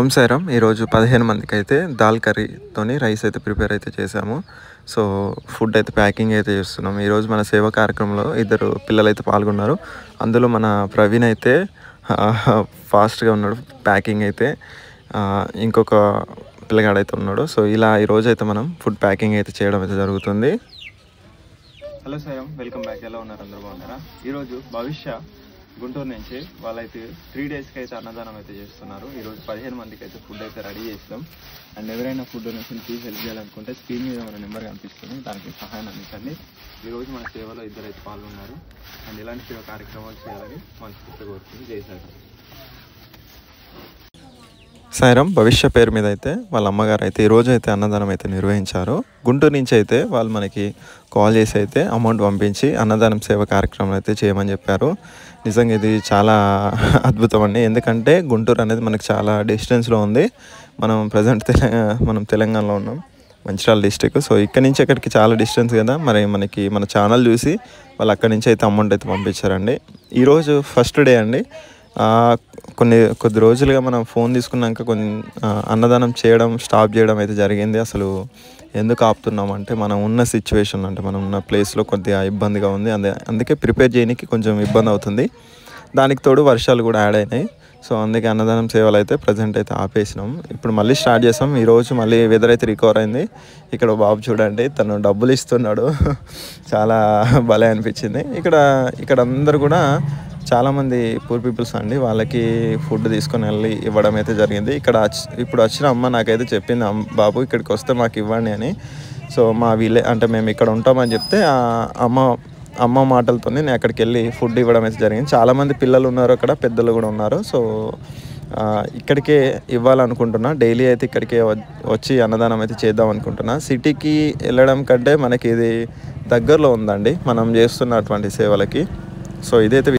ఓం సాయిరామ్. ఈరోజు 15 మందికైతే దాల్ కర్రీతోని రైస్ అయితే ప్రిపేర్ అయితే చేసాము. సో ఫుడ్ అయితే ప్యాకింగ్ అయితే చేస్తున్నాము. ఈరోజు మన సేవా కార్యక్రమంలో ఇద్దరు పిల్లలైతే పాల్గొన్నారు. అందులో మన ప్రవీణ్ అయితే ఫాస్ట్గా ఉన్నాడు ప్యాకింగ్ అయితే. ఇంకొక పిల్లగాడైతే ఉన్నాడు. సో ఇలా ఈరోజు అయితే మనం ఫుడ్ ప్యాకింగ్ అయితే చేయడం అయితే జరుగుతుంది. Hello Sairam, welcome back. ఎలా ఉన్నారు? అందరూ బాగున్నారా? ఈరోజు భవిష్య గుంటూరు నుంచి వాళ్ళైతే 3 డేస్కి అయితే అన్నదానం అయితే చేస్తున్నారు. ఈరోజు 15 మందికి అయితే ఫుడ్ అయితే రెడీ చేస్తాం. అండ్ ఎవరైనా ఫుడ్ డొనేషన్ తీసి హెల్ప్ చేయాలనుకుంటే స్క్రీన్ మీద మన నెంబర్ కనిపిస్తుంది, దానికి సహాయం అందించండి. ఈరోజు మన సేవలో ఇద్దరు అయితే పాల్గొన్నారు. అండ్ ఇలాంటి సేవ కార్యక్రమాలు చేయాలని మనస్ఫూర్తిగా కోరుతుంది. జై సాయిరామ్. సాయిరామ్ భవిష్య పేరు మీద అయితే వాళ్ళ అమ్మగారు అయితే ఈరోజు అయితే అన్నదానం అయితే నిర్వహించారు. గుంటూరు నుంచి అయితే వాళ్ళు మనకి కాల్ చేసి అయితే అమౌంట్ పంపించి అన్నదానం సేవ కార్యక్రమం అయితే చేయమని చెప్పారు. నిజంగా ఇది చాలా అద్భుతం అండి. ఎందుకంటే గుంటూరు అనేది మనకు చాలా డిస్టెన్స్లో ఉంది. మనం ప్రజెంట్ మనం తెలంగాణలో ఉన్నాం, మంచిర్యాల డిస్టిక్. సో ఇక్కడ నుంచి అక్కడికి చాలా డిస్టెన్స్ కదా. మరి మనకి మన ఛానల్ చూసి వాళ్ళు అక్కడి నుంచి అయితే అమౌంట్ అయితే పంపించారండి. ఈరోజు ఫస్ట్ డే అండి. కొద్ది రోజులుగా మనం ఫోన్ తీసుకున్నాక అన్నదానం చేయడం స్టాప్ చేయడం అయితే జరిగింది. అసలు ఎందుకు ఆపుతున్నామంటే మనం ఉన్న సిచ్యువేషన్, అంటే మనం ఉన్న ప్లేస్లో కొద్దిగా ఇబ్బందిగా ఉంది. అందుకే ప్రిపేర్ చేయడానికి కొంచెం ఇబ్బంది అవుతుంది. దానికి తోడు వర్షాలు కూడా యాడ్ అయినాయి. సో అందుకే అన్నదానం సేవలు అయితే ప్రజెంట్ అయితే ఆపేసినాం. ఇప్పుడు మళ్ళీ స్టార్ట్ చేసాం. ఈరోజు మళ్ళీ వెదర్ అయితే రికవర్ అయింది. ఇక్కడ బాబు చూడండి, తను డబ్బులు ఇస్తున్నాడు. చాలా భలే అనిపించింది. ఇక్కడ అందరు కూడా చాలామంది పూర్ పీపుల్స్ అండి. వాళ్ళకి ఫుడ్ తీసుకొని వెళ్ళి ఇవ్వడం అయితే జరిగింది. ఇప్పుడు వచ్చిన అమ్మ నాకైతే చెప్పింది, బాబు ఇక్కడికి వస్తే మాకు ఇవ్వండి అని. సో మా అంటే మేము ఇక్కడ ఉంటామని చెప్తే ఆ అమ్మ మాటలతో నేను అక్కడికి వెళ్ళి ఫుడ్ ఇవ్వడం అయితే జరిగింది. చాలామంది పిల్లలు ఉన్నారు, అక్కడ పెద్దలు కూడా ఉన్నారు. సో ఇక్కడికే ఇవ్వాలనుకుంటున్నా. డైలీ అయితే ఇక్కడికే వచ్చి అన్నదానం అయితే చేద్దాం అనుకుంటున్నా. సిటీకి వెళ్ళడం కంటే మనకి ఇది దగ్గరలో ఉందండి మనం చేస్తున్నటువంటి సేవలకి. సో ఇదైతే